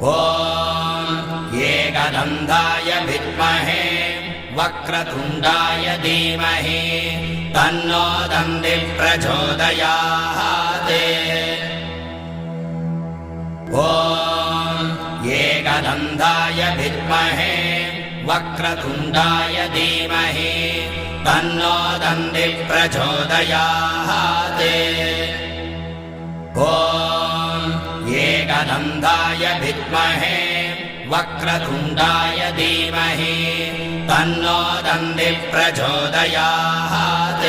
ॐ एकदन्ताय विद्महे वक्रतुण्डाय धीमहि तन्नो दन्तिः प्रचोदयात्। ॐ एकदन्ताय विद्महे वक्रतुण्डाय धीमहि तन्नो दन्तिः प्रचोदयात्। ॐ एकदन्ताय विद्महे वक्रतुण्डाय धीमहि तन्नो दन्तिः प्रचोदयात्।